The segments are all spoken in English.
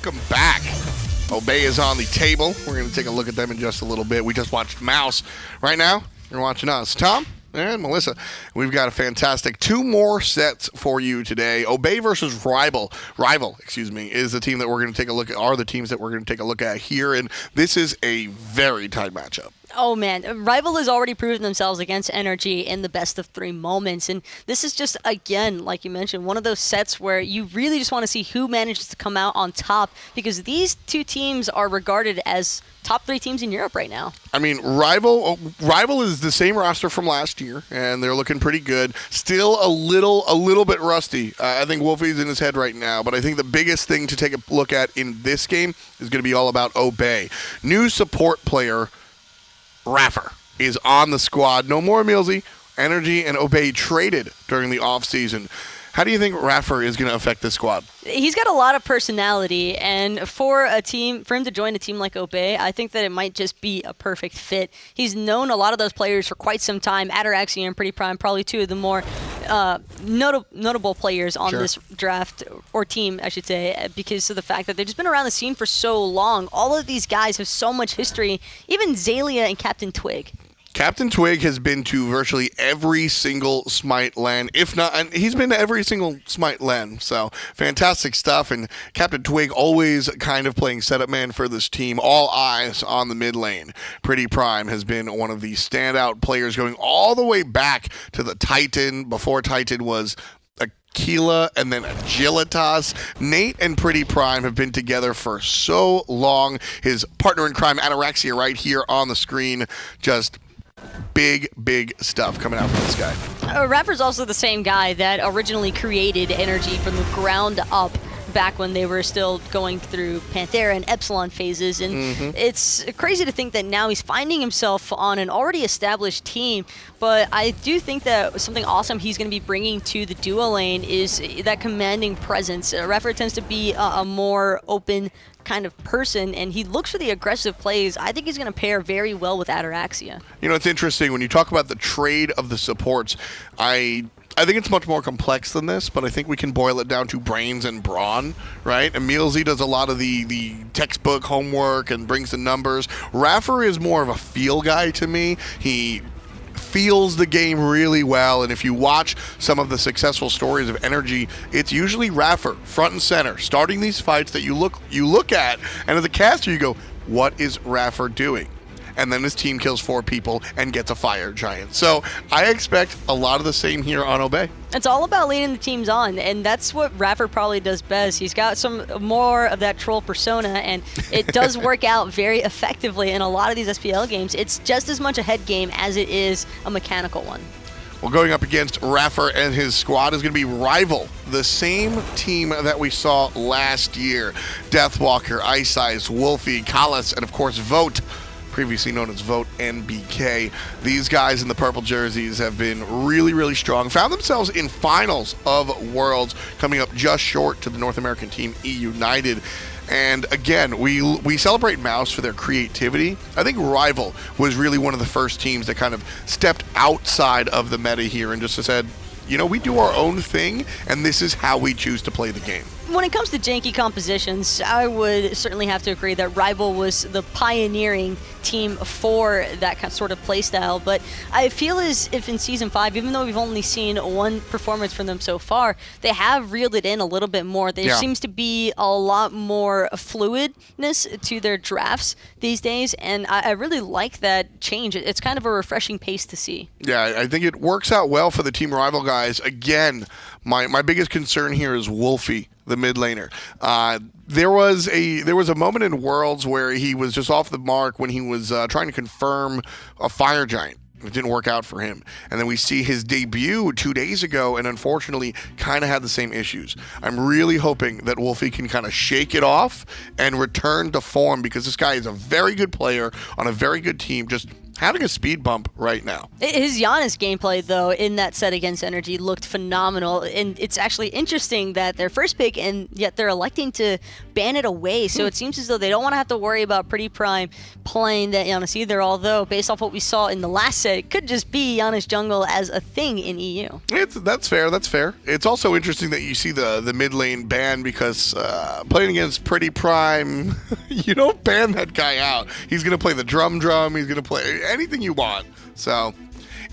welcome back. Obey is on the table. We're going to take a look at them in just a little bit. We just watched Mouse. Right now, you're watching us. Tom and Melissa, we've got a fantastic 2 more sets for you today. Obey versus Rival, is the team that we're going to take a look at, are the teams that we're going to take a look at here, and this is a very tight matchup. Oh, man. Rival has already proven themselves against Energy in the best of 3 moments. And this is just, again, like you mentioned, one of those sets where you really just want to see who manages to come out on top, because these 2 teams are regarded as top 3 teams in Europe right now. I mean, Rival is the same roster from last year, and they're looking pretty good. Still a little bit rusty. I think Wlfy's in his head right now, but I think the biggest thing to take a look at in this game is going to be all about Obey. New support player iRaffer is on the squad. No more Millsy. Energy and Obey traded during the offseason. How do you think iRaffer is going to affect this squad? He's got a lot of personality, and for him to join a team like Obey, I think that it might just be a perfect fit. He's known a lot of those players for quite some time. Ataraxia and PrettyPriMe, probably 2 of the more notable players on this draft, or team, I should say, because of the fact that they've just been around the scene for so long. All of these guys have so much history, even Xaliea and CaptainTwig. CaptainTwig has been to virtually every single Smite LAN, if not, and he's been to every single Smite LAN, so fantastic stuff. And CaptainTwig always kind of playing setup man for this team, all eyes on the mid lane. PrettyPriMe has been one of the standout players going all the way back to the Titan, before Titan was Aquila and then Agilitas. Nate and PrettyPriMe have been together for so long. His partner in crime, Ataraxia, right here on the screen, just big stuff coming out from this guy. iRaffer's also the same guy that originally created Energy from the ground up back when they were still going through Panthera and Epsilon phases. And it's crazy to think that now he's finding himself on an already established team. But I do think that something awesome he's going to be bringing to the duo lane is that commanding presence. iRaffer tends to be a more open kind of person, and he looks for the aggressive plays. I think he's going to pair very well with Ataraxia. You know, it's interesting when you talk about the trade of the supports. I think it's much more complex than this, but I think we can boil it down to brains and brawn, right? Emilzy does a lot of the textbook homework and brings the numbers. iRaffer is more of a feel guy to me. He feels the game really well, and if you watch some of the successful stories of Energy, it's usually iRaffer front and center starting these fights that you look at, and as a caster you go, what is iRaffer doing? And then his team kills 4 people and gets a fire giant. So I expect a lot of the same here on Obey. It's all about leading the teams on, and that's what iRaffer probably does best. He's got some more of that troll persona, and it does work out very effectively in a lot of these SPL games. It's just as much a head game as it is a mechanical one. Well, going up against iRaffer and his squad is going to be Rival, the same team that we saw last year. Deathwalker, iceicebaby, Wlfy, Kalas, and of course Vote, previously known as Vote NBK. These guys in the purple jerseys have been really strong. Found themselves in finals of Worlds, coming up just short to the North American team E United. And again, we celebrate Mouse for their creativity. I think Rival was really one of the first teams that kind of stepped outside of the meta here and just said, you know, we do our own thing, and this is how we choose to play the game. When it comes to janky compositions, I would certainly have to agree that Rival was the pioneering team for that sort of playstyle. But I feel as if in Season 5, even though we've only seen 1 performance from them so far, they have reeled it in a little bit more. There seems to be a lot more fluidness to their drafts these days, and I really like that change. It's kind of a refreshing pace to see. Yeah, I think it works out well for the Team Rival guys. Again, my biggest concern here is Wlfy, the mid laner. There was a moment in Worlds where he was just off the mark when he was trying to confirm a fire giant. It didn't work out for him. And then we see his debut 2 days ago, and unfortunately kind of had the same issues. I'm really hoping that Wlfy can kind of shake it off and return to form, because this guy is a very good player on a very good team. Just having a speed bump right now. His Giannis gameplay, though, in that set against Energy looked phenomenal. And it's actually interesting that their first pick, and yet they're electing to ban it away. So it seems as though they don't want to have to worry about PrettyPriMe playing that Giannis either. Although, based off what we saw in the last set, it could just be Giannis jungle as a thing in EU. That's fair. That's fair. It's also interesting that you see the mid lane ban because playing against PrettyPriMe, you don't ban that guy out. He's going to play the drum. He's going to play anything you want. So,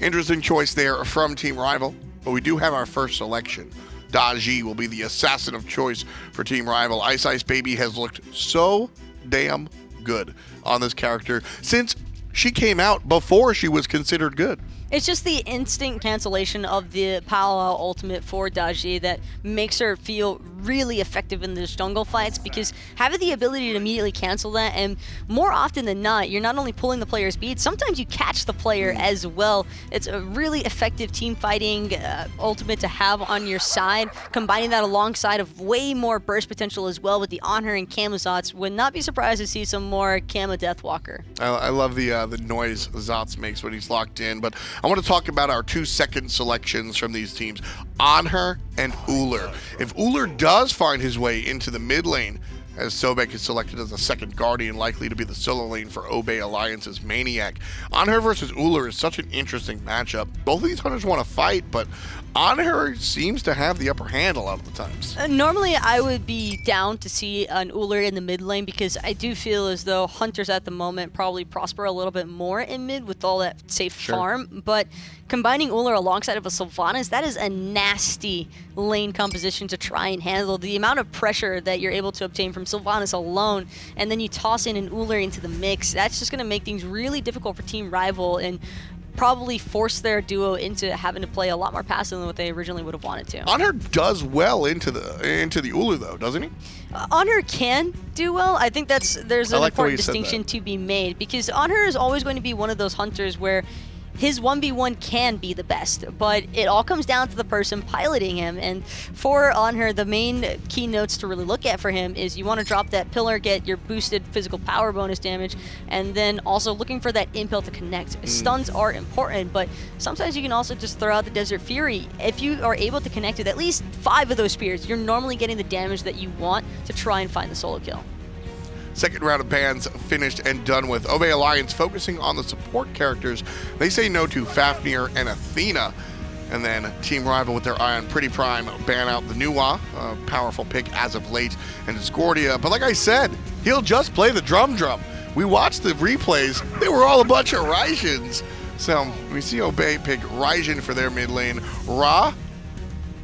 interesting choice there from Team Rival. But we do have our first selection. Daji will be the assassin of choice for Team Rival. iceicebaby has looked so damn good on this character since she came out before she was considered good. It's just the instant cancellation of the Palo ultimate for Daji that makes her feel really effective in those jungle fights, because having the ability to immediately cancel that, and more often than not, you're not only pulling the player's beat, sometimes you catch the player as well. It's a really effective team fighting ultimate to have on your side. Combining that alongside of way more burst potential as well with the Anhur and Camazotz, would not be surprised to see some more Camo Deathwalker. I love the noise Zotz makes when he's locked in, but I want to talk about our 2-second selections from these teams, Anhur and Ullr. If Ullr does find his way into the mid lane, as Sobek is selected as a second Guardian, likely to be the solo lane for Obey Alliance's Maniac. Anhur versus Ullr is such an interesting matchup. Both of these hunters want to fight, but Anhur seems to have the upper hand a lot of the times. Normally, I would be down to see an Ullr in the mid lane, because I do feel as though hunters at the moment probably prosper a little bit more in mid with all that safe farm. But combining Ullr alongside of a Sylvanus, that is a nasty lane composition to try and handle. The amount of pressure that you're able to obtain from Sylvanus alone, and then you toss in an Ullr into the mix, that's just going to make things really difficult for Team Rival and probably force their duo into having to play a lot more passive than what they originally would have wanted to. Anhur does well into the Ullr though, doesn't he? Anhur can do well. I think there's an important distinction to be made, because Anhur is always going to be one of those hunters where his 1v1 can be the best, but it all comes down to the person piloting him. And for Anhur, the main key notes to really look at for him is you want to drop that pillar, get your boosted physical power bonus damage, and then also looking for that impel to connect. Stuns are important, but sometimes you can also just throw out the Desert Fury. If you are able to connect with at least 5 of those spears, you're normally getting the damage that you want to try and find the solo kill. Second round of bans finished and done with. Obey Alliance focusing on the support characters. They say no to Fafnir and Athena. And then Team Rival with their eye on PrettyPriMe ban out the Nuwa, a powerful pick as of late, and Discordia. But like I said, he'll just play the drum. We watched the replays. They were all a bunch of Raijins. So we see Obey pick Raijin for their mid lane. Ra,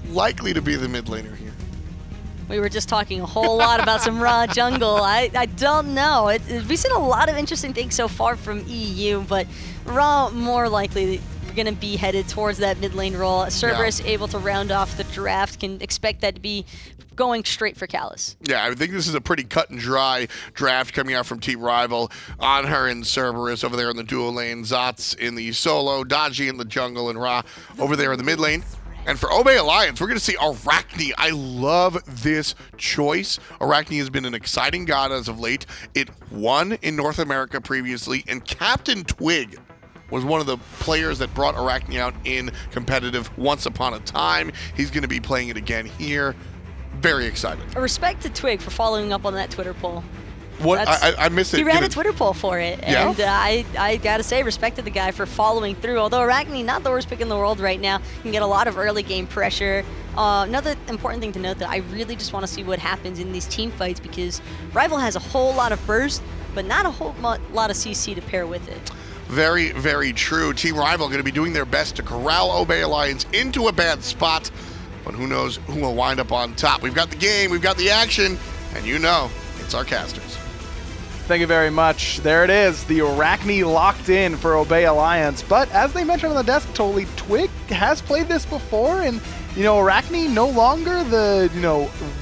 likely to be the mid laner here. We were just talking a whole lot about some Ra jungle. I don't know. We've seen a lot of interesting things so far from EU, but Ra more likely going to be headed towards that mid lane role. Cerberus able to round off the draft, can expect that to be going straight for Callus. Yeah, I think this is a pretty cut and dry draft coming out from Team Rival. Anhur and Cerberus over there in the duo lane, Zotz in the solo, Daji in the jungle, and Ra over there in the mid lane. And for Obey Alliance, we're going to see Arachne. I love this choice. Arachne has been an exciting god as of late. It won in North America previously, and CaptainTwig was one of the players that brought Arachne out in competitive once upon a time. He's going to be playing it again here. Very excited. Respect to Twig for following up on that Twitter poll. What? I missed it. He ran a Twitter poll for it, and I gotta say, respect to the guy for following through. Although Arachne, not the worst pick in the world right now, can get a lot of early game pressure. Another important thing to note that I really just want to see what happens in these team fights, because Rival has a whole lot of burst, but not a whole lot of CC to pair with it. Very, very true. Team Rival going to be doing their best to corral Obey Alliance into a bad spot, but who knows who will wind up on top. We've got the game, we've got the action, and you know it's our casters. Thank you very much. There it is, the Arachne locked in for Obey Alliance. But as they mentioned on the desk, totally, Twig has played this before, and Arachne no longer the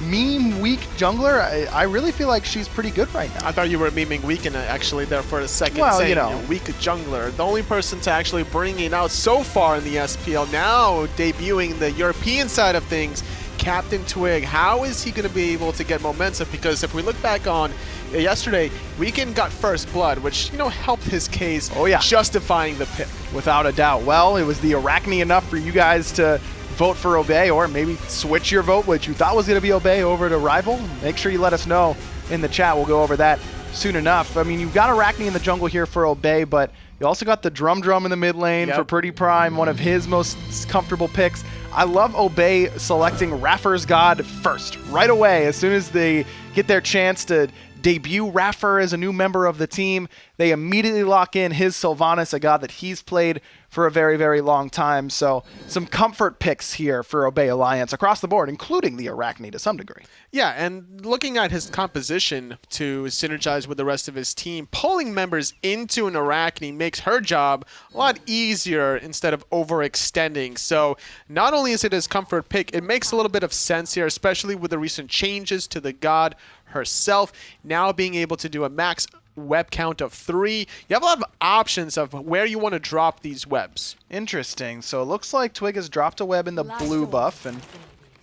meme weak jungler. I really feel like she's pretty good right now. I thought you were memeing weekend actually there for a second. Well, saying, weak jungler. The only person to actually bring it out so far in the SPL, now debuting the European side of things. CaptainTwig, how is he going to be able to get momentum? Because if we look back on yesterday, Weekend got first blood, which, you know, helped his case, justifying the pick. Without a doubt. Well, it was the Arachne enough for you guys to vote for Obey, or maybe switch your vote, which you thought was going to be Obey, over to Rival. Make sure you let us know in the chat. We'll go over that soon enough. I mean, you've got Arachne in the jungle here for Obey, but you also got the Drum in the mid lane for PrettyPriMe, one of his most comfortable picks. I love Obey selecting iRaffer's God first, right away. As soon as they get their chance to debut iRaffer as a new member of the team, they immediately lock in his Sylvanus, a god that he's played for a very, very long time. So some comfort picks here for Obey Alliance across the board, including the Arachne to some degree. Yeah, and looking at his composition to synergize with the rest of his team, pulling members into an Arachne makes her job a lot easier instead of overextending. So not only is it his comfort pick, it makes a little bit of sense here, especially with the recent changes to the god herself, now being able to do a max web count of 3. You have a lot of options of where you want to drop these webs. Interesting. So it looks like Twig has dropped a web in the blue buff and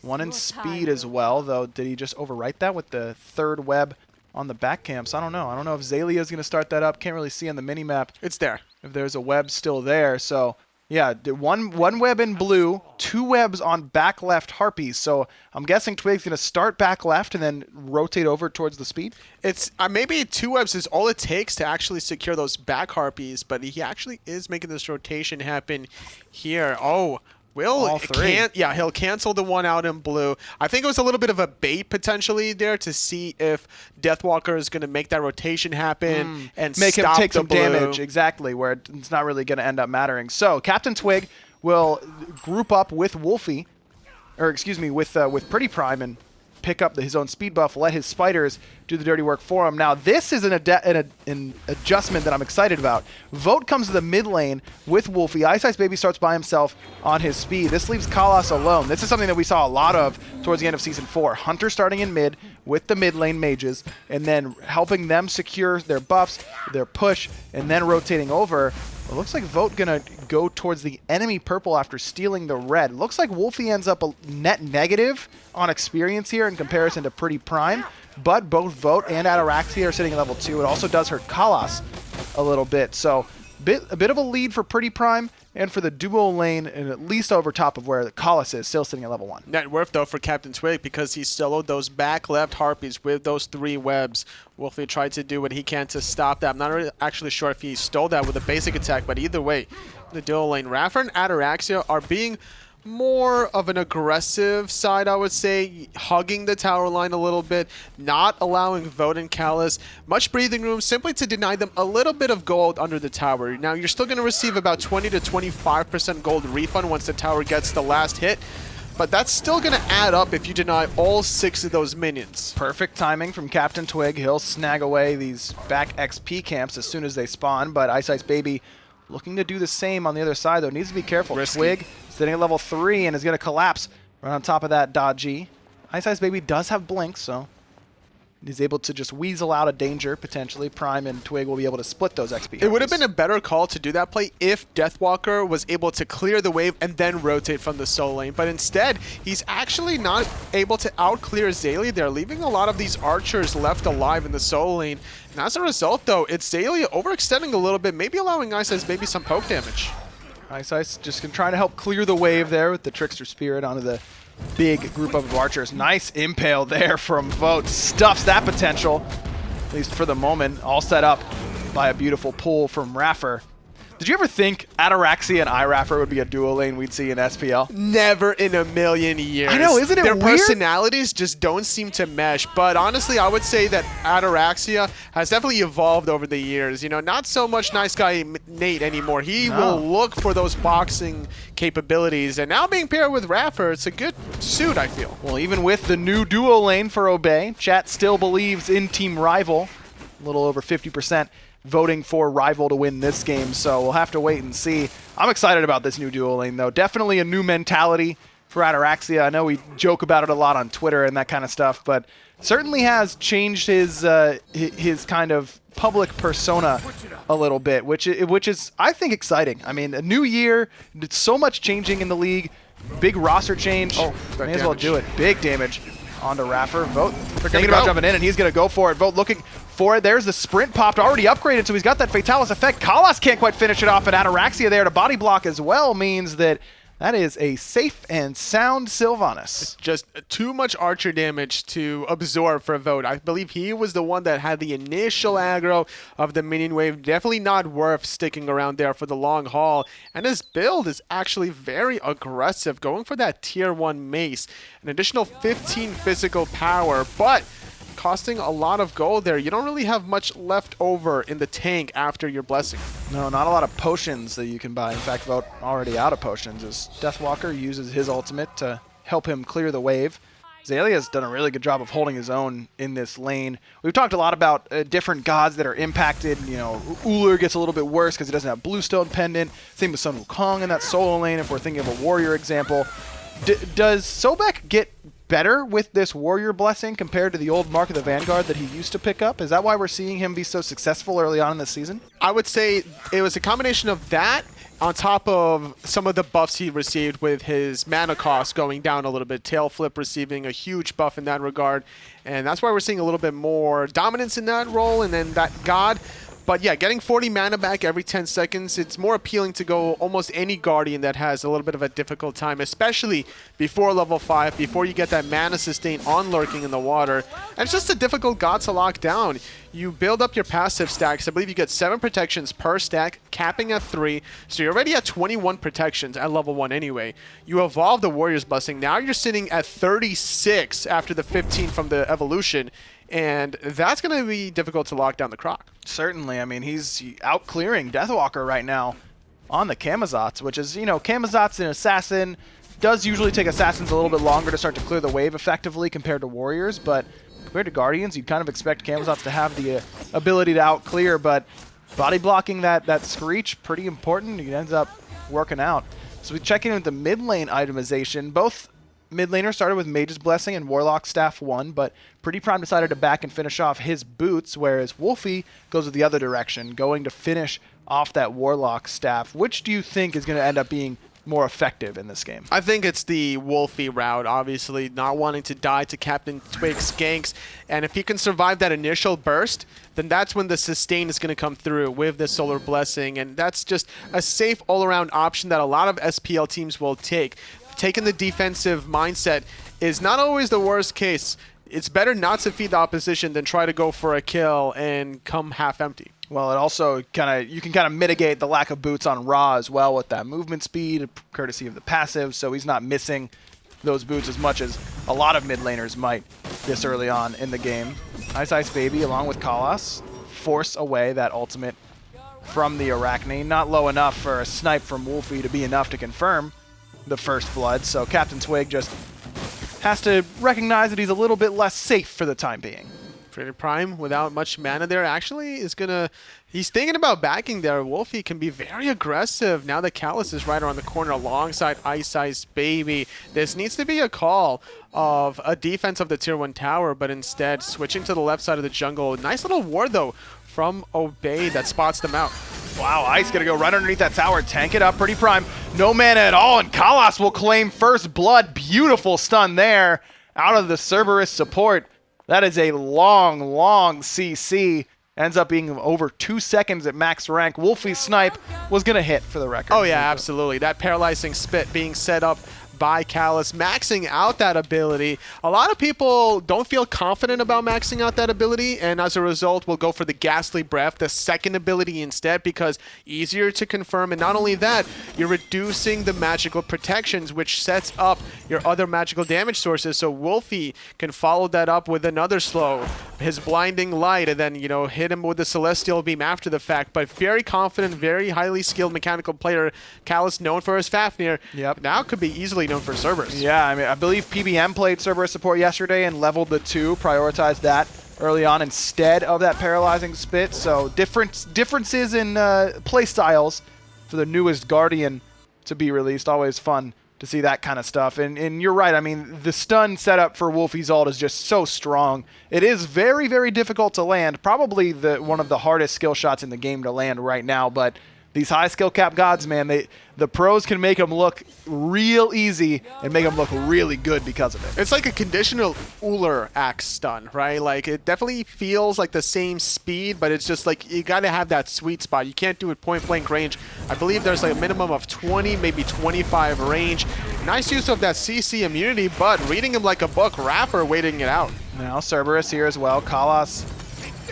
one in speed as well, though. Did he just overwrite that with the 3rd web on the back camps? I don't know. I don't know if Xaliea is going to start that up. Can't really see on the minimap. It's there. If there's a web still there. So yeah, one web in blue, 2 webs on back left Harpies. So I'm guessing Twig's going to start back left and then rotate over towards the speed. It's maybe 2 webs is all it takes to actually secure those back Harpies, but he actually is making this rotation happen here. Oh, all 3. He'll cancel the one out in blue. I think it was a little bit of a bait potentially there to see if Deathwalker is going to make that rotation happen and make him stop take the some blue. damage, exactly, where it's not really going to end up mattering. So CaptainTwig will group up with Wlfy, or excuse me, with PrettyPriMe and pick up his own speed buff, let his spiders do the dirty work for him. Now, this is an adjustment that I'm excited about. Vote comes to the mid lane with Wlfy. iceicebaby starts by himself on his speed. This leaves Kalas alone. This is something that we saw a lot of towards the end of Season 4. Hunter starting in mid with the mid lane mages, and then helping them secure their buffs, their push, and then rotating over. It looks like Vote gonna go towards the enemy purple after stealing the red. It looks like Wlfy ends up a net negative on experience here in comparison to PrettyPriMe, but both Vote and Ataraxia are sitting at level 2. It also does hurt Kalas a little bit. So a bit of a lead for PrettyPriMe and for the duo lane, and at least over top of where the Kalas is, still sitting at level 1. Net worth, though, for CaptainTwig because he soloed those back left Harpies with those 3 webs. Wlfy tried to do what he can to stop that. I'm not really actually sure if he stole that with a basic attack, but either way, the duo lane, iRaffer and Ataraxia are being more of an aggressive side, I would say, hugging the tower line a little bit, not allowing Vote and Kalas much breathing room, simply to deny them a little bit of gold under the tower. Now, you're still going to receive about 20 to 25% gold refund once the tower gets the last hit, but that's still going to add up if you deny all 6 of those minions. Perfect timing from CaptainTwig. He'll snag away these back XP camps as soon as they spawn, but iceicebaby looking to do the same on the other side, though. Needs to be careful. Risky. Twig sitting at level 3 and is going to collapse right on top of that dodgy. iceicebaby does have Blink, so he's able to just weasel out a danger, potentially. Prime and Twig will be able to split those XP. It would have been a better call to do that play if Deathwalker was able to clear the wave and then rotate from the solo lane. But instead, he's actually not able to out-clear Xaliea there, leaving a lot of these archers left alive in the solo lane. And as a result, though, it's Xaliea overextending a little bit, maybe allowing iceicebaby some poke damage. Iceice just trying to help clear the wave there with the Trickster Spirit onto the big group of archers. Nice impale there from Vote. Stuffs that potential, at least for the moment. All set up by a beautiful pull from iRaffer. Did you ever think Ataraxia and iRaffer would be a duo lane we'd see in SPL? Never in a million years. I know, isn't it Their weird? personalities just don't seem to mesh. But honestly, I would say that Ataraxia has definitely evolved over the years. You know, not so much nice guy Nate anymore. He will look for those boxing capabilities. And now being paired with iRaffer, it's a good suit, I feel. Well, even with the new duo lane for Obey, chat still believes in Team Rival. A little over 50% voting for Rival to win this game, so we'll have to wait and see. I'm excited about this new duo lane, though. Definitely a new mentality for Ataraxia. I know we joke about it a lot on Twitter and that kind of stuff, but certainly has changed his kind of public persona a little bit, which is, I think, exciting. I mean, a new year, so much changing in the league. Big roster change. Oh, that may as well damage. do it. Big damage onto Raffer. Vote They're thinking gonna about go. jumping in, and he's going to go for it. Vote looking for it. There's the sprint popped, already upgraded, so he's got that Fatalis effect. Kalas can't quite finish it off, and Ataraxia there to body block as well means that that is a safe and sound Sylvanus. Just too much archer damage to absorb for Vote. I believe he was the one that had the initial aggro of the minion wave. Definitely not worth sticking around there for the long haul. And his build is actually very aggressive, going for that tier 1 mace. An additional 15 physical power, but costing a lot of gold there. You don't really have much left over in the tank after your blessing. No, not a lot of potions that you can buy. In fact, Vote already out of potions as Deathwalker uses his ultimate to help him clear the wave. Xalia's done a really good job of holding his own in this lane. We've talked a lot about different gods that are impacted. You know, Ullr gets a little bit worse because he doesn't have Bluestone Pendant. Same with Sun Wukong in that solo lane if we're thinking of a warrior example. Does Sobek get better with this warrior blessing compared to the old Mark of the Vanguard that he used to pick up? Is that why we're seeing him be so successful early on in the season? I would say it was a combination of that on top of some of the buffs he received with his mana cost going down a little bit. Tail Flip receiving a huge buff in that regard. And that's why we're seeing a little bit more dominance in that role and then that god. But yeah, getting 40 mana back every 10 seconds, it's more appealing to go almost any Guardian that has a little bit of a difficult time, especially before level 5, before you get that mana sustain on lurking in the water. And it's just a difficult god to lock down. You build up your passive stacks. I believe you get 7 protections per stack, capping at 3. So you're already at 21 protections at level 1 anyway. You evolve the Warrior's Blessing. Now you're sitting at 36 after the 15 from the evolution. And that's going to be difficult to lock down the Croc. Certainly. I mean, he's out clearing Deathwalker right now on the Camazotz, which is, you know, Camazotz an assassin. Does usually take assassins a little bit longer to start to clear the wave effectively compared to warriors, but compared to guardians, you'd kind of expect Camazotz to have the ability to out clear, but body blocking that Screech, pretty important. He ends up working out. So we check in with the mid lane itemization. Both mid laners started with Mage's Blessing and Warlock Staff 1, but PrettyPriMe decided to back and finish off his boots, whereas Wlfy goes the other direction, going to finish off that Warlock Staff. Which do you think is going to end up being more effective in this game? I think it's the Wlfy route, obviously, not wanting to die to CaptainTwig's ganks. And if he can survive that initial burst, then that's when the sustain is going to come through with the Solar Blessing. And that's just a safe all-around option that a lot of SPL teams will take. Taking the defensive mindset is not always the worst case. It's better not to feed the opposition than try to go for a kill and come half empty. Well, it also you can kind of mitigate the lack of boots on Ra as well with that movement speed, courtesy of the passive, so he's not missing those boots as much as a lot of mid laners might this early on in the game. iceicebaby along with Kalas force away that ultimate from the Arachne. Not low enough for a snipe from Wlfy to be enough to confirm the first blood, so CaptainTwig just has to recognize that he's a little bit less safe for the time being. PrettyPriMe, without much mana there, actually is gonna... He's thinking about backing there. Wlfy can be very aggressive now that Callus is right around the corner alongside iceicebaby. This needs to be a call of a defense of the tier 1 tower, but instead switching to the left side of the jungle. Nice little ward, though, from Obey that spots them out. Wow, Ice gonna go right underneath that tower, tank it up. PrettyPriMe, no mana at all, and Kalas will claim first blood. Beautiful stun there out of the Cerberus support. That is a long, long CC. Ends up being over 2 seconds at max rank. Wlfy's snipe was gonna hit for the record. Oh yeah, absolutely. That paralyzing spit being set up by Callus, maxing out that ability. A lot of people don't feel confident about maxing out that ability, and as a result will go for the Ghastly Breath, the second ability instead, because easier to confirm. And not only that, you're reducing the magical protections, which sets up your other magical damage sources, so Wlfy can follow that up with another slow, his Blinding Light, and then, you know, hit him with the Celestial Beam after the fact. But very confident, very highly skilled mechanical player. Callus, known for his Fafnir, now could be easily known for Cerberus. Yeah, I mean, I believe PBM played Cerberus support yesterday and leveled the 2, prioritized that early on instead of that paralyzing spit. So differences in play styles for the newest Guardian to be released. Always fun to see that kind of stuff. And you're right. I mean, the stun setup for Wlfy's ult is just so strong. It is very, very difficult to land. Probably one of the hardest skill shots in the game to land right now, but these high skill cap gods, man, the pros can make them look real easy and make them look really good because of it. It's like a conditional Ullr axe stun, right? Like, it definitely feels like the same speed, but it's just like you got to have that sweet spot. You can't do it point blank range. I believe there's like a minimum of 20, maybe 25 range. Nice use of that CC immunity, but reading him like a book, iRaffer waiting it out. Now Cerberus here as well. Kalas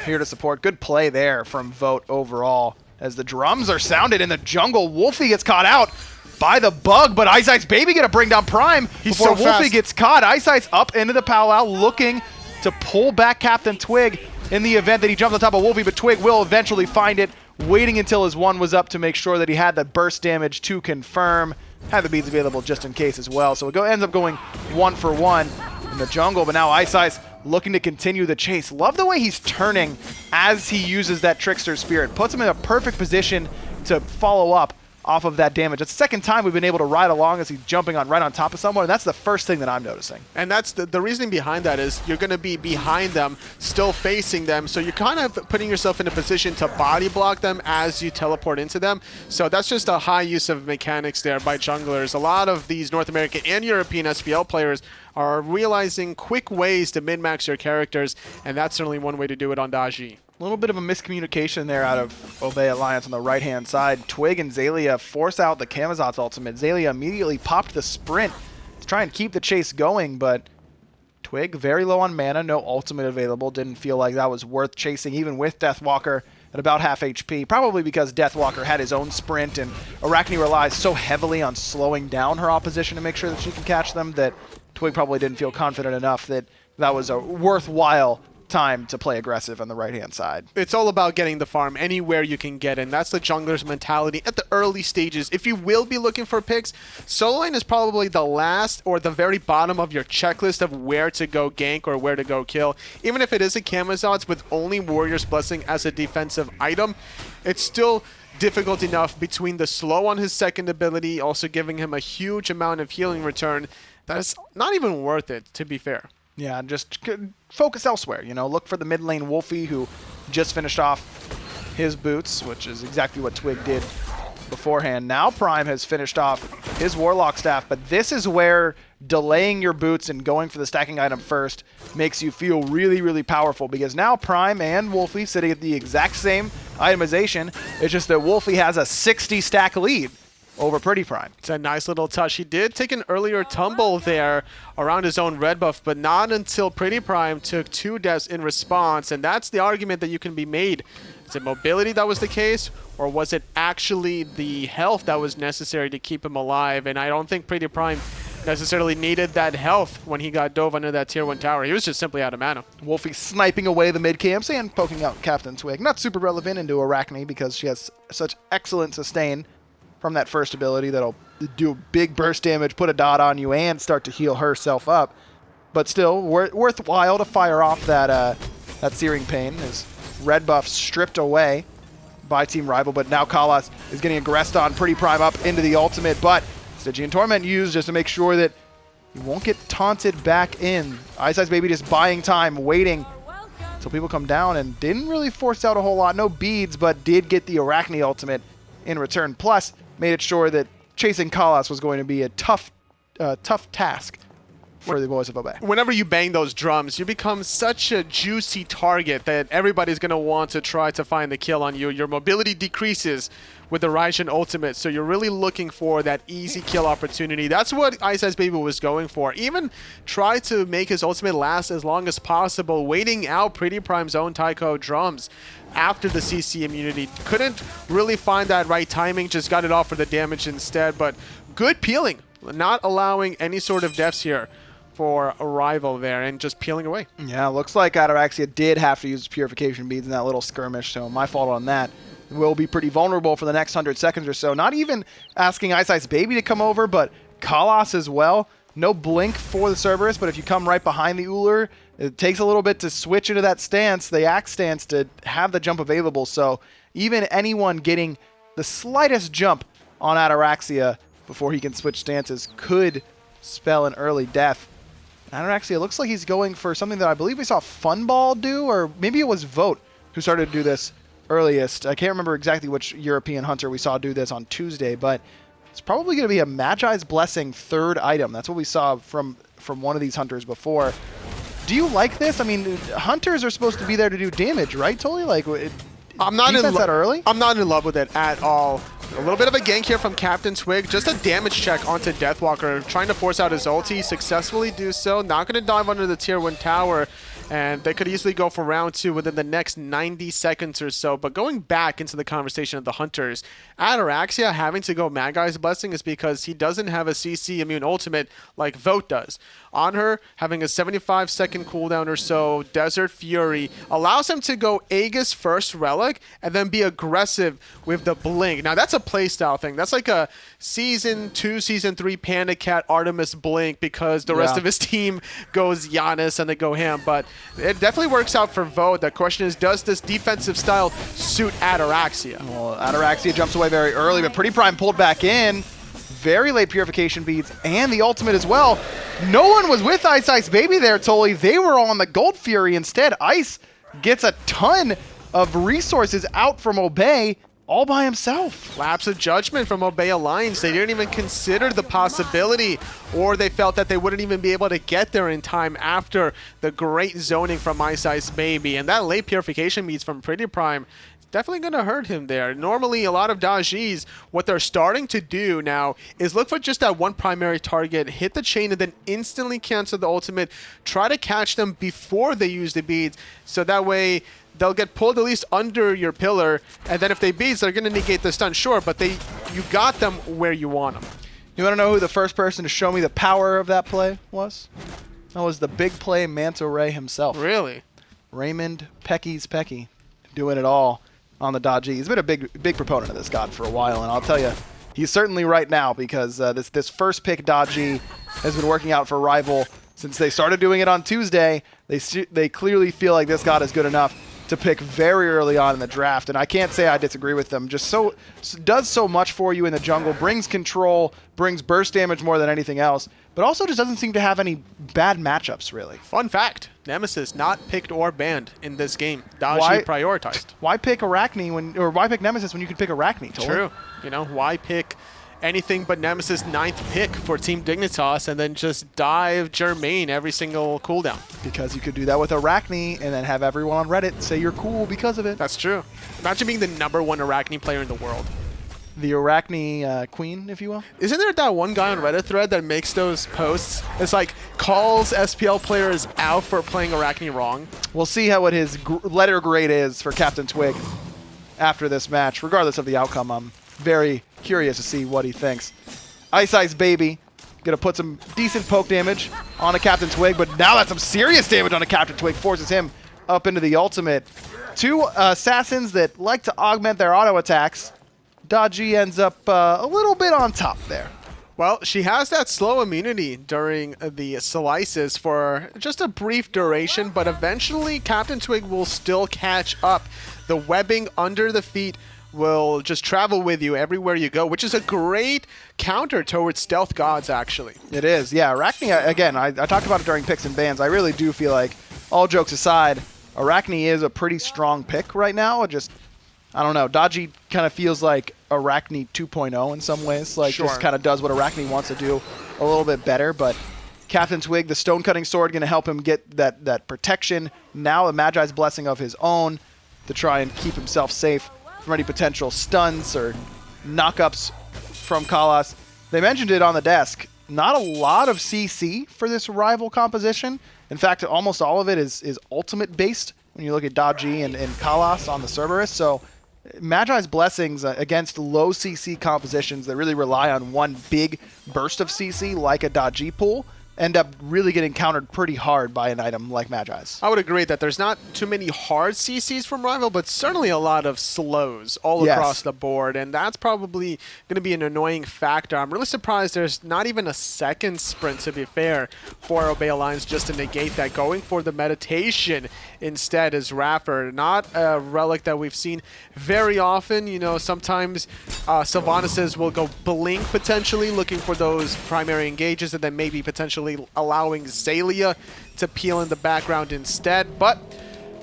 here to support. Good play there from Vote overall. As the drums are sounded in the jungle, Wlfy gets caught out by the bug, but iceicebaby gonna bring down Prime before so Wlfy fast. gets caught. Iceice up into the powwow, looking to pull back CaptainTwig in the event that he jumps on top of Wlfy, but Twig will eventually find it, waiting until his one was up to make sure that he had the burst damage to confirm. Had the beads available just in case as well, so it ends up going 1 for 1 in the jungle, but now Iceice looking to continue the chase. Love the way he's turning as he uses that Trickster Spirit. Puts him in a perfect position to follow up off of that damage. It's the second time we've been able to ride along as he's jumping right on top of someone, and that's the first thing that I'm noticing. And that's the reasoning behind that is you're going to be behind them, still facing them, so you're kind of putting yourself in a position to body block them as you teleport into them. So that's just a high use of mechanics there by junglers. A lot of these North American and European SPL players are realizing quick ways to min-max your characters, and that's certainly one way to do it on Daji. A little bit of a miscommunication there out of Obey Alliance on the right-hand side. Twig and Xaliea force out the Camazotz ultimate. Xaliea immediately popped the sprint to try and keep the chase going, but Twig very low on mana, no ultimate available. Didn't feel like that was worth chasing, even with Deathwalker at about half HP. Probably because Deathwalker had his own sprint, and Arachne relies so heavily on slowing down her opposition to make sure that she can catch them that Twig probably didn't feel confident enough that that was a worthwhile time to play aggressive on the right-hand side. It's all about getting the farm anywhere you can get, and that's the jungler's mentality at the early stages. If you will be looking for picks, solo lane is probably the last or the very bottom of your checklist of where to go gank or where to go kill. Even if it is a Camazotz with only Warrior's Blessing as a defensive item, it's still difficult enough between the slow on his second ability, also giving him a huge amount of healing return, that is not even worth it, to be fair. Yeah, just focus elsewhere, you know, look for the mid lane Wlfy, who just finished off his boots, which is exactly what Twig did beforehand. Now Prime has finished off his Warlock staff, but this is where delaying your boots and going for the stacking item first makes you feel really, really powerful, because now Prime and Wlfy sitting at the exact same itemization. It's just that Wlfy has a 60 stack lead over PrettyPriMe. It's a nice little touch. He did take an earlier tumble there around his own red buff, but not until PrettyPriMe took 2 deaths in response, and that's the argument that you can be made. Is it mobility that was the case, or was it actually the health that was necessary to keep him alive? And I don't think PrettyPriMe necessarily needed that health when he got dove under that tier 1 tower. He was just simply out of mana. Wlfy sniping away the mid camps and poking out CaptainTwig. Not super relevant into Arachne because she has such excellent sustain from that first ability that'll do big burst damage, put a dot on you, and start to heal herself up. But still, worthwhile to fire off that Searing Pain as red buff stripped away by Team Rival, but now Kalas is getting aggressed on PrettyPriMe up into the ultimate, but Stygian Torment used just to make sure that he won't get taunted back in. iceicebaby just buying time, waiting until people come down, and didn't really force out a whole lot. No beads, but did get the Arachne ultimate in return. Plus, made it sure that chasing Kalas was going to be a tough task for the boys of Obey. Whenever you bang those drums, you become such a juicy target that everybody's going to want to try to find the kill on you. Your mobility decreases with the Raijin ultimate, so you're really looking for that easy kill opportunity. That's what iceicebaby was going for. Even try to make his ultimate last as long as possible, waiting out PrettyPrime's own Taiko drums after the CC immunity. Couldn't really find that right timing, just got it off for the damage instead, but good peeling. Not allowing any sort of deaths here for a rival there and just peeling away. Yeah, looks like Ataraxia did have to use purification beads in that little skirmish, so my fault on that. Will be pretty vulnerable for the next 100 seconds or so. Not even asking iceicebaby to come over, but Kalas as well. No blink for the Cerberus, but if you come right behind the Ullr, it takes a little bit to switch into that stance, the axe stance, to have the jump available. So even anyone getting the slightest jump on Ataraxia before he can switch stances could spell an early death. Ataraxia looks like he's going for something that I believe we saw Funball do, or maybe it was Vote who started to do this earliest. I can't remember exactly which European hunter we saw do this on Tuesday, but it's probably going to be a Magi's Blessing third item. That's what we saw from one of these hunters before. Do you like this? I mean, hunters are supposed to be there to do damage, right, Totally? Like, I'm not in that early? I'm not in love with it at all. A little bit of a gank here from CaptainTwig. Just a damage check onto Deathwalker, trying to force out his ulti. Successfully do so. Not going to dive under the tier 1 tower. And they could easily go for round 2 within the next 90 seconds or so. But going back into the conversation of the hunters, Ataraxia having to go Magi's Blessing is because he doesn't have a CC immune ultimate like Vote does. Anhur having a 75-second cooldown or so, Desert Fury, allows him to go Aegis first Relic and then be aggressive with the Blink. Now that's a playstyle thing. That's like a Season 2, Season 3 Panda Cat Artemis Blink because the rest of his team goes Giannis and they go ham. But it definitely works out for Vote. The question is, does this defensive style suit Ataraxia? Well, Ataraxia jumps away very early, but PrettyPriMe pulled back in. Very late purification beads and the ultimate as well. No one was with iceicebaby there, Tolly. They were all on the Gold Fury instead. Ice gets a ton of resources out from Obey all by himself. Lapse of judgment from Obey Alliance. They didn't even consider the possibility, or they felt that they wouldn't even be able to get there in time after the great zoning from iceicebaby. And that late purification beads from PrettyPriMe definitely going to hurt him there. Normally, a lot of Dajis, what they're starting to do now is look for just that one primary target, hit the chain, and then instantly cancel the ultimate. Try to catch them before they use the beads, so that way they'll get pulled at least under your pillar, and then if they beads, they're going to negate the stun, sure, but you got them where you want them. You want to know who the first person to show me the power of that play was? That was the big play Manta Ray himself. Really? Raymond Pecky's Pecky, doing it all on the Dodgy. He's been a big proponent of this god for a while, and I'll tell you, he's certainly right now because this first pick Dodgy has been working out for Rival since they started doing it on Tuesday. They clearly feel like this god is good enough to pick very early on in the draft, and I can't say I disagree with them. Just does so much for you in the jungle, brings control, brings burst damage more than anything else, but also just doesn't seem to have any bad matchups, really. Fun fact, Nemesis not picked or banned in this game. Dodgy prioritized. Why pick Arachne why pick Nemesis when you could pick Arachne? True. You know, why pick anything but Nemesis 9th pick for Team Dignitas and then just dive Germain every single cooldown? Because you could do that with Arachne and then have everyone on Reddit say you're cool because of it. That's true. Imagine being the #1 Arachne player in the world. The Arachne queen, if you will. Isn't there that one guy on Reddit thread that makes those posts? It's like, calls SPL players out for playing Arachne wrong. We'll see what his letter grade is for CaptainTwig after this match. Regardless of the outcome, I'm very curious to see what he thinks. iceicebaby gonna put some decent poke damage on a CaptainTwig, but now that's some serious damage on a CaptainTwig, forces him up into the ultimate. Two assassins that like to augment their auto attacks. Dodgy ends up a little bit on top there. Well, she has that slow immunity during the slices for just a brief duration, but eventually CaptainTwig will still catch up. The webbing under the feet will just travel with you everywhere you go, which is a great counter towards stealth gods, actually. It is, yeah. Arachne, again, I talked about it during picks and bans. I really do feel like, all jokes aside, Arachne is a pretty strong pick right now. I don't know. Dodgy kind of feels like Arachne 2.0 in some ways. Like, just kind of does what Arachne wants to do a little bit better. But CaptainTwig, the stone-cutting sword, going to help him get that protection. Now a Magi's Blessing of his own to try and keep himself safe from any potential stuns or knockups from Kalas. They mentioned it on the desk. Not a lot of CC for this rival composition. In fact, almost all of it is ultimate-based when you look at Dodgy and Kalas on the Cerberus. So Magi's Blessings against low CC compositions that really rely on one big burst of CC like a Dodgy pool end up really getting countered pretty hard by an item like Magi's. I would agree that there's not too many hard CCs from Rival, but certainly a lot of slows all across the board, and that's probably going to be an annoying factor. I'm really surprised there's not even a second sprint, to be fair, for Obey Alliance just to negate that. Going for the meditation instead is iRaffer, not a relic that we've seen very often. You know, sometimes Sylvanuses will go blink potentially, looking for those primary engages, and then maybe potentially allowing Xaliea to peel in the background instead. But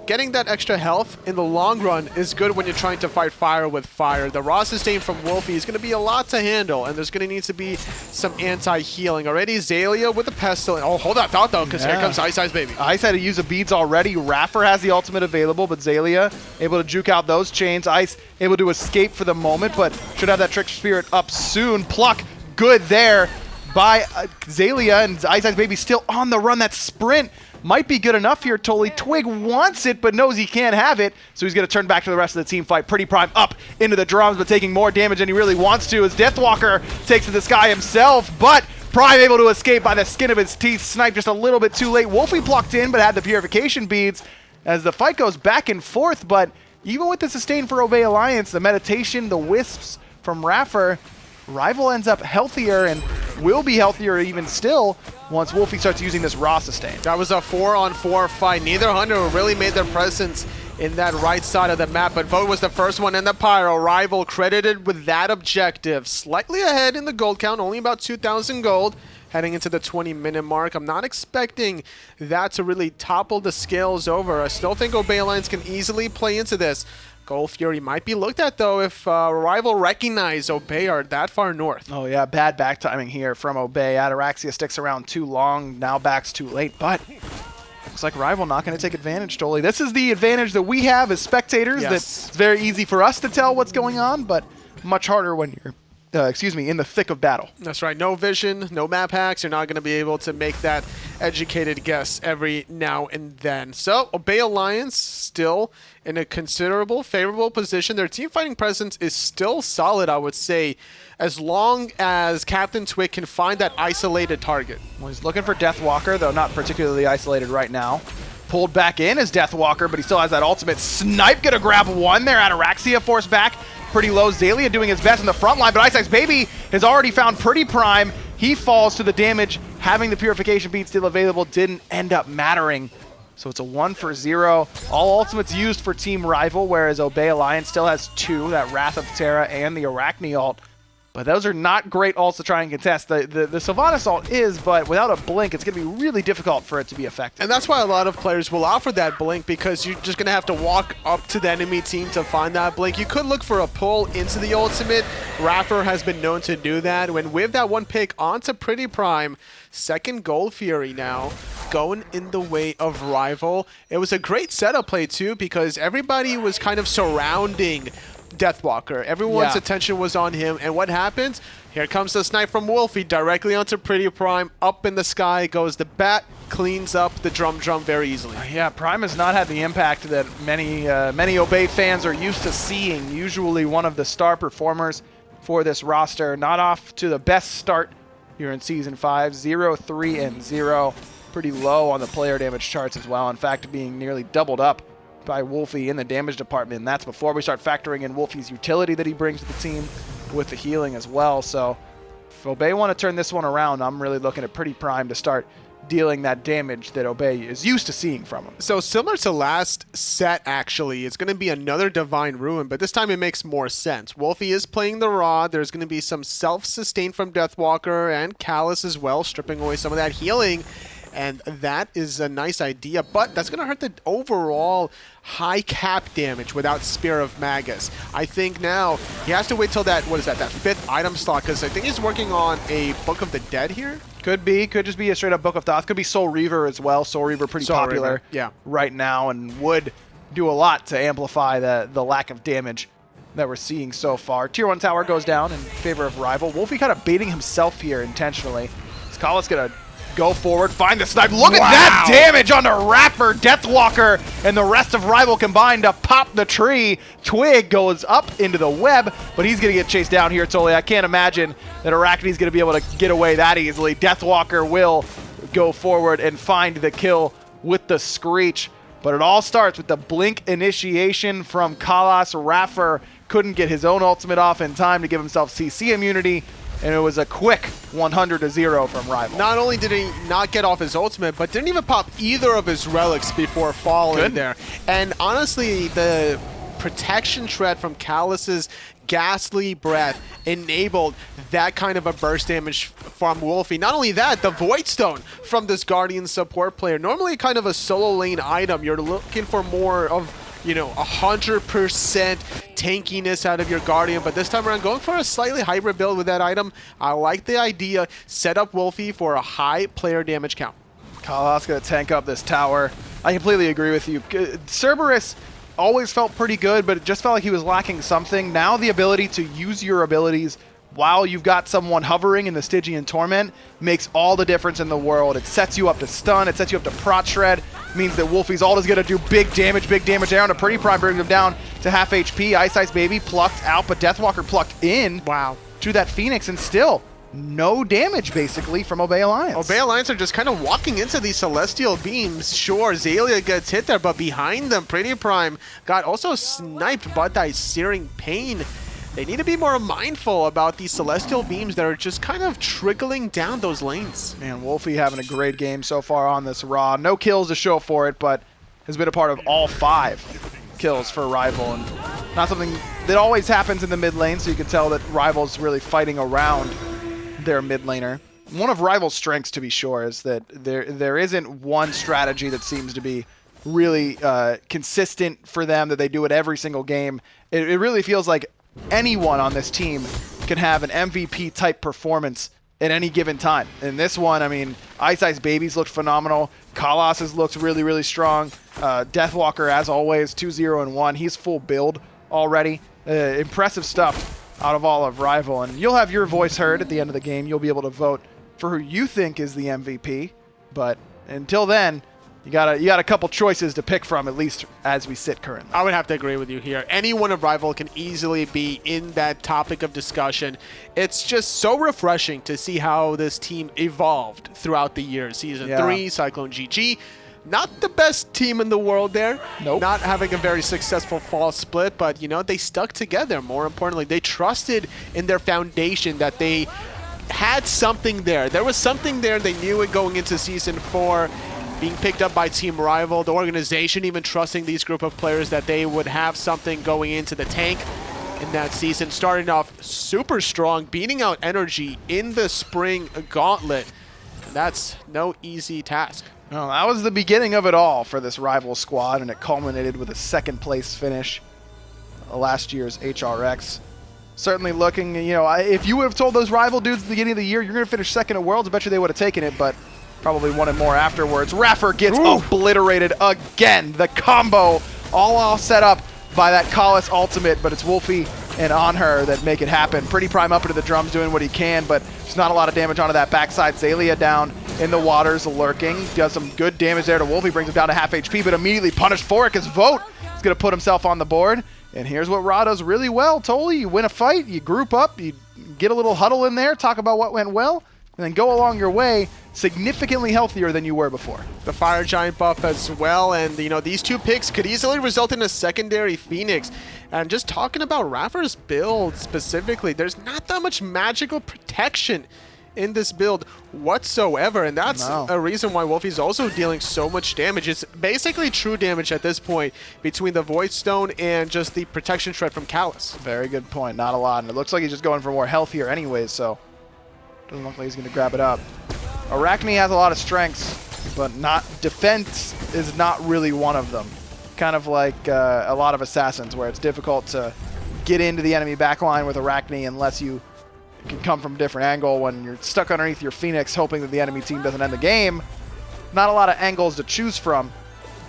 getting that extra health in the long run is good when you're trying to fight fire with fire. The raw sustain from Wlfy is going to be a lot to handle, and there's going to need to be some anti-healing. Already Xaliea with the pestle. Oh, hold that thought, though, because here comes iCeicebaby. Ice had to use the beads already. iRaffer has the ultimate available, but Xaliea able to juke out those chains. Ice able to escape for the moment, but should have that Trickster Spirit up soon. Pluck, good there by Xaliea, and iCeicebaby still on the run. That sprint might be good enough here. Totally Twig wants it, but knows he can't have it, so he's going to turn back to the rest of the team fight. PrettyPriMe up into the drums, but taking more damage than he really wants to as Deathwalker takes to the sky himself, but Prime able to escape by the skin of his teeth. Snipe just a little bit too late. Wlfy plucked in, but had the purification beads as the fight goes back and forth, but even with the sustain for Obey Alliance, the meditation, the wisps from iRaffer, Rival ends up healthier and will be healthier even still once Wlfy starts using this raw sustain. That was a 4-on-4 fight. Neither hunter really made their presence in that right side of the map, but Vote was the first one in the pyro. Rival credited with that objective. Slightly ahead in the gold count, only about 2,000 gold. Heading into the 20-minute mark. I'm not expecting that to really topple the scales over. I still think Obey Alliance can easily play into this. Gold Fury might be looked at, though, if Rival recognize Obey are that far north. Oh, yeah, bad back timing here from Obey. Ataraxia sticks around too long, now back's too late, but looks like Rival not going to take advantage, totally. This is the advantage that we have as spectators. Yes. That's very easy for us to tell what's going on, but much harder when you're in the thick of battle. That's right. No vision, no map hacks. You're not going to be able to make that educated guess every now and then. So, Obey Alliance still in a considerable, favorable position. Their team fighting presence is still solid, I would say, as long as CaptainTwig can find that isolated target. Well, he's looking for Deathwalker, though not particularly isolated right now. Pulled back in as Deathwalker, but he still has that ultimate. Snipe gonna grab one there. Ataraxia forced back pretty low. Xaliea doing his best in the front line, but iceicebaby has already found PrettyPriMe. He falls to the damage. Having the purification bead still available didn't end up mattering. So it's a 1-for-0. All ultimates used for Team Rival, whereas Obey Alliance still has 2, that Wrath of Terra and the Arachne ult. But those are not great ults to try and contest. The Sylvanus ult is, but without a blink, it's going to be really difficult for it to be effective. And that's why a lot of players will offer that blink, because you're just going to have to walk up to the enemy team to find that blink. You could look for a pull into the ultimate. iRaffer has been known to do that. When with that one pick onto PrettyPriMe, second Gold Fury now, going in the way of Rival. It was a great setup play too, because everybody was kind of surrounding Deathwalker. Everyone's attention was on him, and what happens? Here comes the snipe from Wlfy directly onto PrettyPriMe. Up in the sky goes the bat, cleans up the drum very easily. Yeah, Prime has not had the impact that many Obey fans are used to seeing. Usually one of the star performers for this roster. Not off to the best start here in Season 5. 0-3-0. Pretty low on the player damage charts as well. In fact, being nearly doubled up by Wlfy in the damage department, and that's before we start factoring in Wlfy's utility that he brings to the team with the healing as well. So if Obey want to turn this one around, I'm really looking at PrettyPriMe to start dealing that damage that Obey is used to seeing from him. So similar to last set, actually, it's going to be another Divine Ruin, but this time it makes more sense. Wlfy is playing the Raw. There's going to be some self-sustain from Deathwalker and Callus as well, stripping away some of that healing. And that is a nice idea, but that's going to hurt the overall high cap damage without Spear of Magus. I think now he has to wait till that, what is that 5th item slot, because I think he's working on a Book of the Dead here. Could be. Could just be a straight up Book of Thoth. Could be Soul Reaver as well. Soul Reaver pretty popular right now, and would do a lot to amplify the lack of damage that we're seeing so far. Tier 1 tower goes down in favor of Rival. Wlfy kind of baiting himself here intentionally. Skala's going to go forward, find the snipe. Look at that damage on the iRaffer, Deathwalker, and the rest of Rival combined to pop the tree. Twig goes up into the web, but he's going to get chased down here, totally. I can't imagine that Arachne's going to be able to get away that easily. Deathwalker will go forward and find the kill with the Screech, but it all starts with the blink initiation from Kalas. iRaffer couldn't get his own ultimate off in time to give himself CC immunity, and it was a quick 100-0 from Rival. Not only did he not get off his ultimate, but didn't even pop either of his relics before falling there. And honestly, the protection shred from Kalas's ghastly breath enabled that kind of a burst damage from Wlfy. Not only that, the Void Stone from this Guardian support player. Normally kind of a solo lane item. You're looking for more of, you know, 100% tankiness out of your Guardian, but this time around going for a slightly hybrid build with that item. I like the idea. Set up Wlfy for a high player damage count. Kalas gonna tank up this tower. I completely agree with you. Cerberus always felt pretty good, but it just felt like he was lacking something. Now the ability to use your abilities while you've got someone hovering in the Stygian Torment makes all the difference in the world. It sets you up to stun, it sets you up to prot shred, means that Wlfy's ult is going to do big damage there, and a PrettyPriMe brings him down to half HP. Ice Baby plucked out, but Deathwalker plucked in. Wow. To that Phoenix, and still no damage, basically, from Obey Alliance. Obey Alliance are just kind of walking into these Celestial Beams. Sure, Xaliea gets hit there, but behind them, PrettyPriMe got also sniped by that Searing Pain. They need to be more mindful about these Celestial Beams that are just kind of trickling down those lanes. Man, Wlfy having a great game so far on this Raw. No kills to show for it, but has been a part of all 5 kills for Rival. And not something that always happens in the mid lane, so you can tell that Rival's really fighting around their mid laner. One of Rival's strengths, to be sure, is that there isn't one strategy that seems to be really consistent for them, that they do it every single game. It really feels like anyone on this team can have an MVP type performance at any given time. In this one, I mean, iceicebaby's looked phenomenal. Kalas has looked really, really strong. Deathwalker, as always, 2-0-1. He's full build already. Impressive stuff out of all of Rival. And you'll have your voice heard at the end of the game. You'll be able to vote for who you think is the MVP. But until then, you got a couple choices to pick from, at least as we sit currently. I would have to agree with you here. Any one of Rival can easily be in that topic of discussion. It's just so refreshing to see how this team evolved throughout the year. Season 3, Cyclone GG. Not the best team in the world there. Nope. Not having a very successful fall split, but, you know, they stuck together. More importantly, they trusted in their foundation that they had something there. There was something there. They knew it going into Season 4. Being picked up by Team Rival, the organization even trusting these group of players that they would have something going into the tank in that season. Starting off super strong, beating out Energy in the Spring Gauntlet. And that's no easy task. Well, that was the beginning of it all for this Rival squad, and it culminated with a second place finish last year's HRX. Certainly looking, you know, if you would have told those Rival dudes at the beginning of the year, you're going to finish second at Worlds, I bet you they would have taken it, but probably wanted more afterwards. iRaffer gets obliterated again. The combo all set up by that Kalas ultimate, but it's Wlfy and Anhur that make it happen. PrettyPriMe up into the drums doing what he can, but there's not a lot of damage onto that backside. Xaliea down in the waters, lurking. Does some good damage there to Wlfy, brings him down to half HP, but immediately punished for it because Vote is going to put himself on the board. And here's what Ra does really well, Toli. You win a fight, you group up, you get a little huddle in there, talk about what went well, and then go along your way significantly healthier than you were before. The Fire Giant buff as well, and you know, these 2 picks could easily result in a secondary Phoenix. And just talking about Raffer's build specifically, there's not that much magical protection in this build whatsoever, and that's a reason why Wlfy's also dealing so much damage. It's basically true damage at this point between the Void Stone and just the protection shred from Kalas. Very good point, not a lot, and it looks like he's just going for more health here anyways, so doesn't look like he's going to grab it up. Arachne has a lot of strengths, but not defense is not really one of them. Kind of like a lot of Assassins, where it's difficult to get into the enemy backline with Arachne unless you can come from a different angle when you're stuck underneath your Phoenix hoping that the enemy team doesn't end the game. Not a lot of angles to choose from,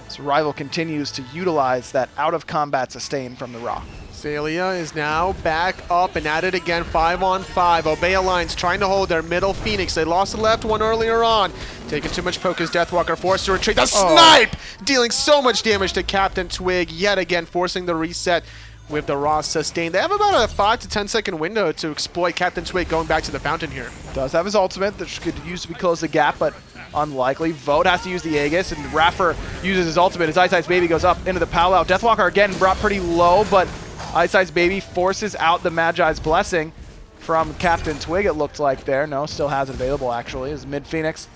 so Rival continues to utilize that out-of-combat sustain from the Ra. Xaliea is now back up and at it again, 5-on-5. Obey Alliance trying to hold their middle Phoenix. They lost the left one earlier on. Taking too much poke as Deathwalker forced to retreat. The snipe! Dealing so much damage to CaptainTwig, yet again forcing the reset with the Raw sustain. They have about a 5 to 10 second window to exploit CaptainTwig going back to the fountain here. Does have his ultimate that could use to close the gap, but unlikely. Vote has to use the Aegis, and iRaffer uses his ultimate. His iceicebaby goes up into the Palo. Deathwalker again brought pretty low, but iceicebaby forces out the Magi's Blessing from CaptainTwig, it looked like there. No, still has it available, actually. His mid-Phoenix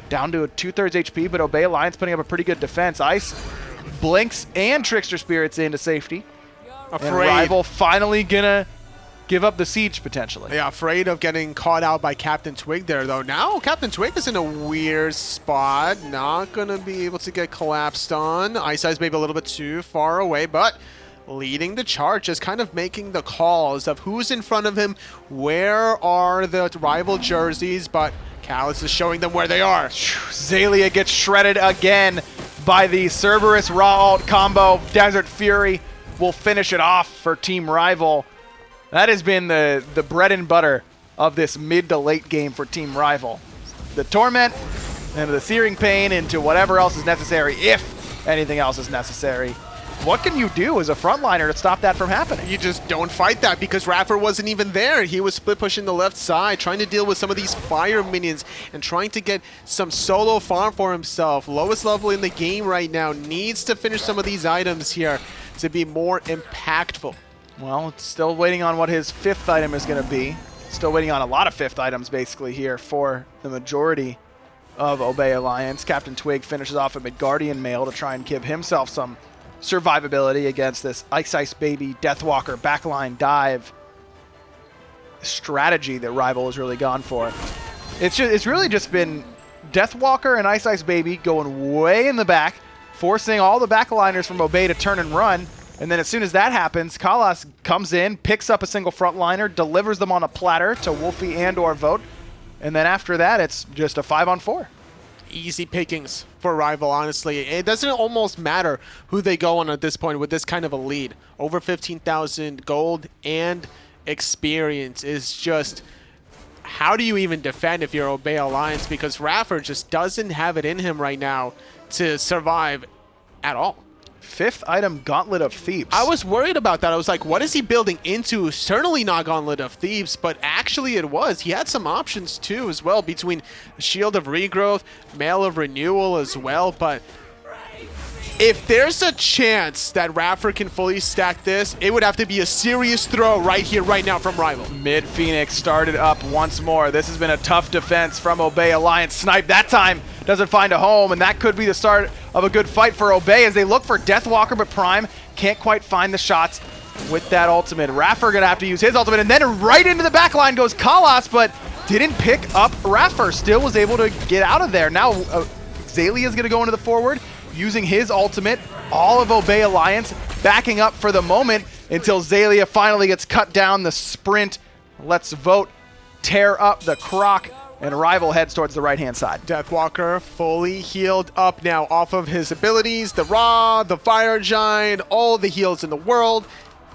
down to a 2/3 HP, but Obey Alliance putting up a pretty good defense. Ice blinks and Trickster Spirits into safety. And Rival finally gonna give up the siege, potentially. Yeah, afraid of getting caught out by CaptainTwig there, though. Now CaptainTwig is in a weird spot. Not going to be able to get collapsed on. iceicebaby a little bit too far away, but leading the charge, just kind of making the calls of who's in front of him, where are the rival jerseys, but Calus is showing them where they are. Xaliea gets shredded again by the Cerberus Raw Alt combo. Desert Fury will finish it off for Team Rival. That has been the bread and butter of this mid to late game for Team Rival. The Torment and the Searing Pain into whatever else is necessary, if anything else is necessary. What can you do as a frontliner to stop that from happening? You just don't fight that because iRaffer wasn't even there. He was split pushing the left side, trying to deal with some of these fire minions and trying to get some solo farm for himself. Lowest level in the game right now, needs to finish some of these items here to be more impactful. Well, it's still waiting on what his 5th item is going to be. Still waiting on a lot of 5th items, basically, here for the majority of Obey Alliance. CaptainTwig finishes off a Midgardian Mail to try and give himself some survivability against this iceicebaby Deathwalker backline dive strategy that Rival has really gone for. It's really just been Deathwalker and iceicebaby going way in the back, forcing all the backliners from Obey to turn and run. And then as soon as that happens, Kalas comes in, picks up a single frontliner, delivers them on a platter to Wlfy and/or Vote. And then after that, it's just a 5-on-4. Easy pickings for Rival, honestly. It doesn't almost matter who they go on at this point with this kind of a lead. Over 15,000 gold and experience is just... How do you even defend if you're Obey Alliance? Because iRaffer just doesn't have it in him right now to survive at all. 5th item, Gauntlet of Thieves. I was worried about that. I was like, what is he building into? Certainly not Gauntlet of Thieves, but actually it was. He had some options too as well between Shield of Regrowth, Mail of Renewal as well, but if there's a chance that iRaffer can fully stack this, it would have to be a serious throw right here, right now from Rival. Mid Phoenix started up once more. This has been a tough defense from Obey Alliance. Snipe that time doesn't find a home, and that could be the start of a good fight for Obey as they look for Deathwalker, but Prime can't quite find the shots with that ultimate. iRaffer gonna have to use his ultimate, and then right into the back line goes Kalas, but didn't pick up iRaffer. Still was able to get out of there. Now Xaliea is gonna go into the forward, using his ultimate. All of Obey Alliance backing up for the moment until Xaliea finally gets cut down. The sprint lets Vote tear up the Croc, and Rival heads towards the right-hand side. Deathwalker fully healed up now off of his abilities. The Raw, the Fire Giant, all the heals in the world.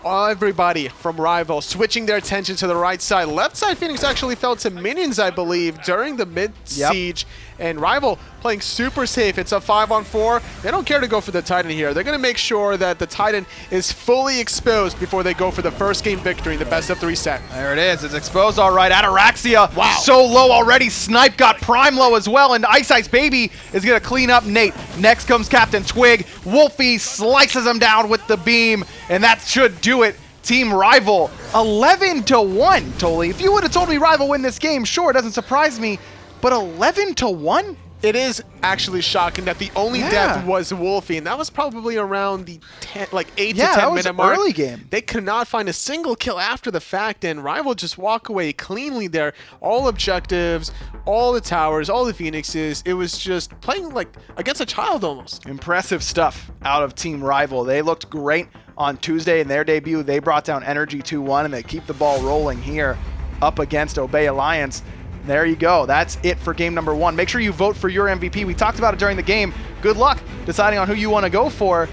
Everybody from Rival switching their attention to the right side. Left side Phoenix actually fell to minions, I believe, during the mid-siege. Yep. And Rival playing super safe. It's a 5-on-4. They don't care to go for the Titan here. They're going to make sure that the Titan is fully exposed before they go for the first game victory in the best-of-3 set. There it is. It's exposed all right. Ataraxia, wow, so low already. Snipe got Prime low as well, and iceicebaby is going to clean up Nate. Next comes CaptainTwig. Wlfy slices him down with the beam, and that should do it. Team Rival, 11-1, Toli. If you would have told me Rival win this game, sure, it doesn't surprise me. But 11-1? It is actually shocking that the only death was Wlfy, and that was probably around the 8 to 10 minute mark. Early game. They could not find a single kill after the fact, and Rival just walk away cleanly there. All objectives, all the towers, all the Phoenixes. It was just playing like against a child almost. Impressive stuff out of Team Rival. They looked great on Tuesday in their debut. They brought down Energy 2-1, and they keep the ball rolling here up against Obey Alliance. There you go. That's it for game number 1. Make sure you vote for your MVP. We talked about it during the game. Good luck deciding on who you want to go for.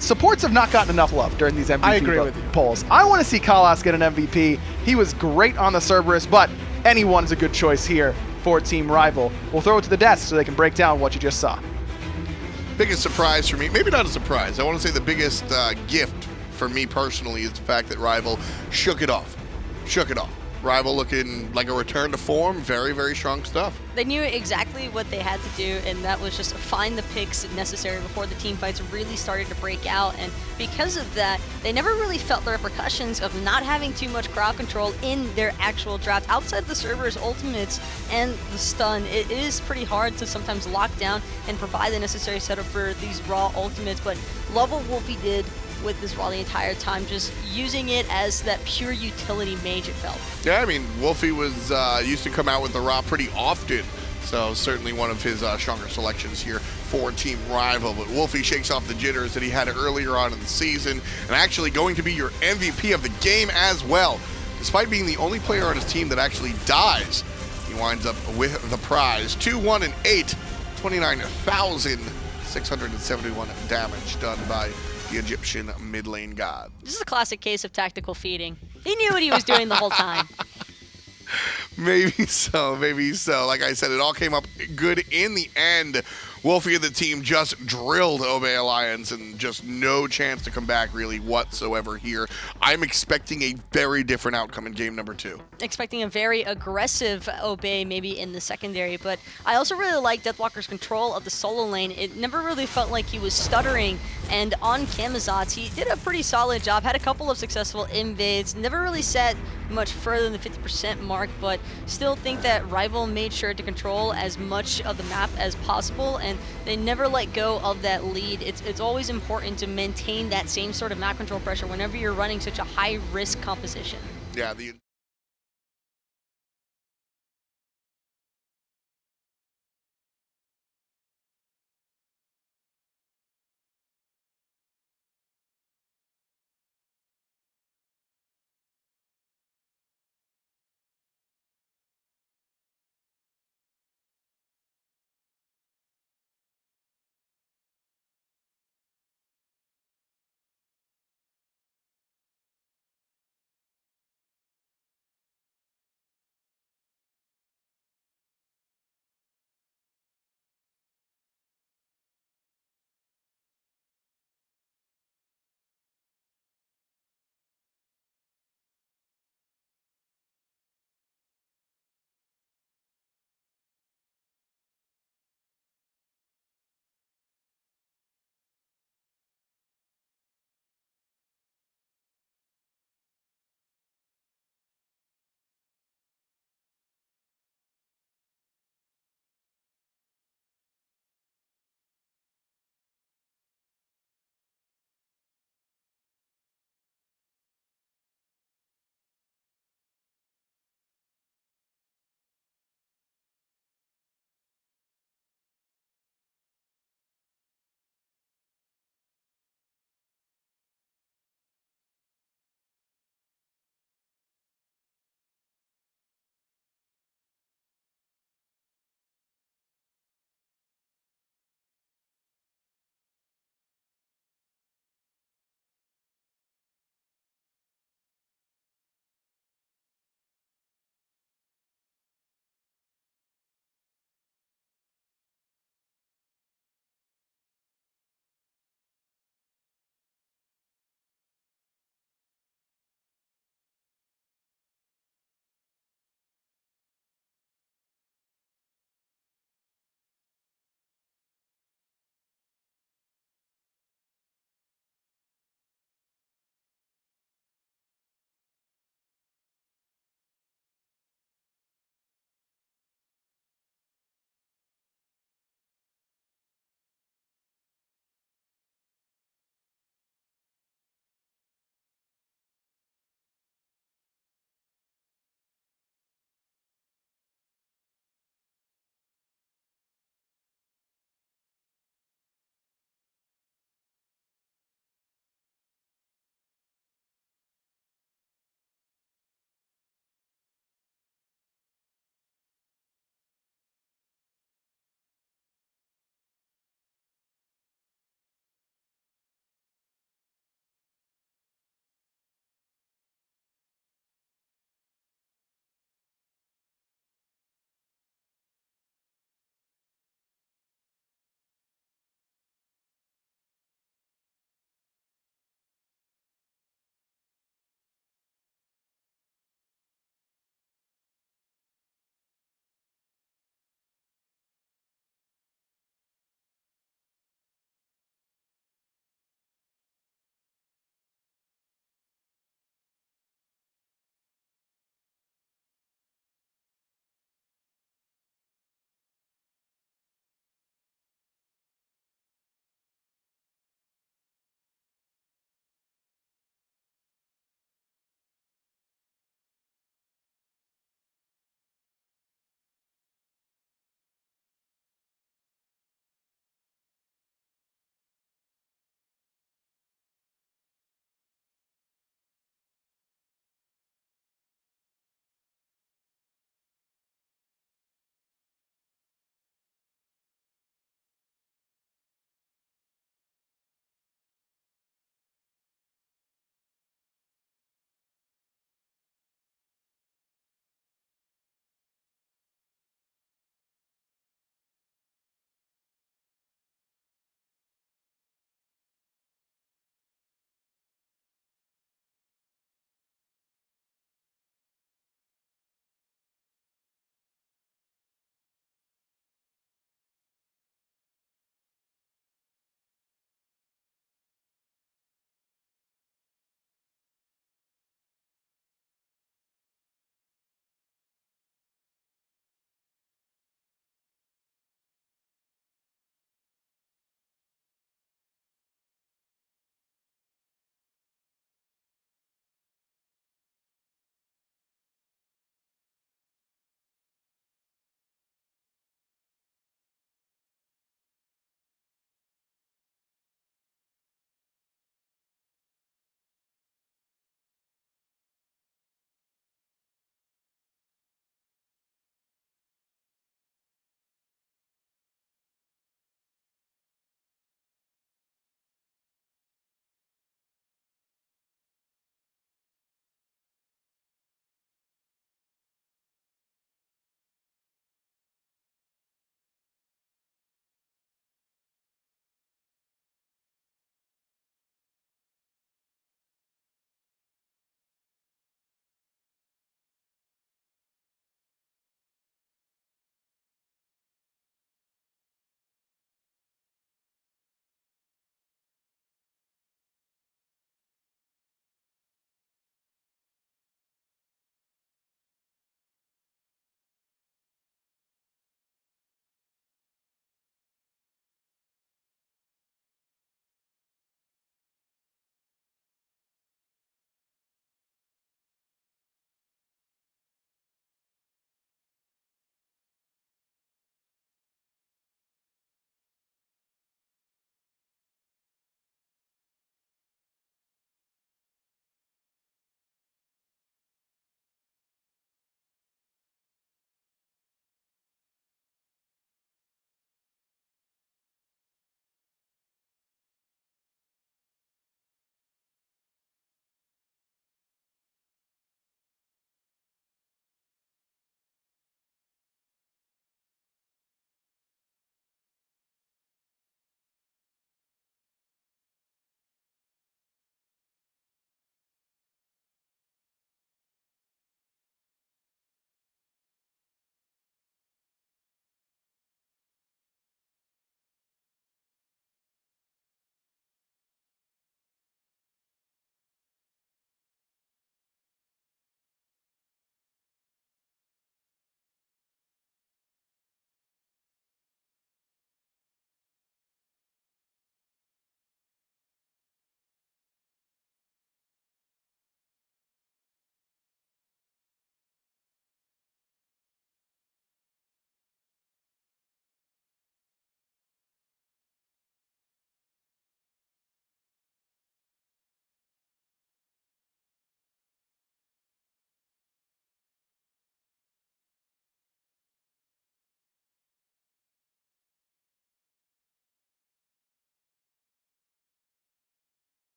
Supports have not gotten enough love during these MVP polls. I want to see Kalas get an MVP. He was great on the Cerberus, but anyone's a good choice here for Team Rival. We'll throw it to the desk so they can break down what you just saw. Biggest surprise for me, maybe not a surprise. I want to say the biggest gift for me personally is the fact that Rival shook it off. Rival looking like a return to form. Very, very strong stuff. They knew exactly what they had to do, and that was just find the picks necessary before the team fights really started to break out. And because of that, they never really felt the repercussions of not having too much crowd control in their actual draft. Outside the Cerberus ultimates and the stun, it is pretty hard to sometimes lock down and provide the necessary setup for these raw ultimates. But love what Wlfy did with this Raw the entire time, just using it as that pure utility mage, it felt. Yeah, I mean, Wlfy was used to come out with the Raw pretty often, so certainly one of his stronger selections here for Team Rival. But Wlfy shakes off the jitters that he had earlier on in the season, and actually going to be your MVP of the game as well. Despite being the only player on his team that actually dies, he winds up with the prize. 2-1-8, 29,671 damage done by the Egyptian mid lane god. This is a classic case of tactical feeding. He knew what he was doing the whole time. Maybe so, maybe so. Like I said, it all came up good in the end. Wlfy and the team just drilled Obey Alliance and just no chance to come back really whatsoever here. I'm expecting a very different outcome in game number 2. Expecting a very aggressive Obey maybe in the secondary, but I also really like Deathwalker's control of the solo lane. It never really felt like he was stuttering, and on Camazotz, he did a pretty solid job, had a couple of successful invades, never really set much further than the 50% mark, but still think that Rival made sure to control as much of the map as possible, and they never let go of that lead. It's always important to maintain that same sort of map control pressure whenever you're running such a high-risk composition. Yeah,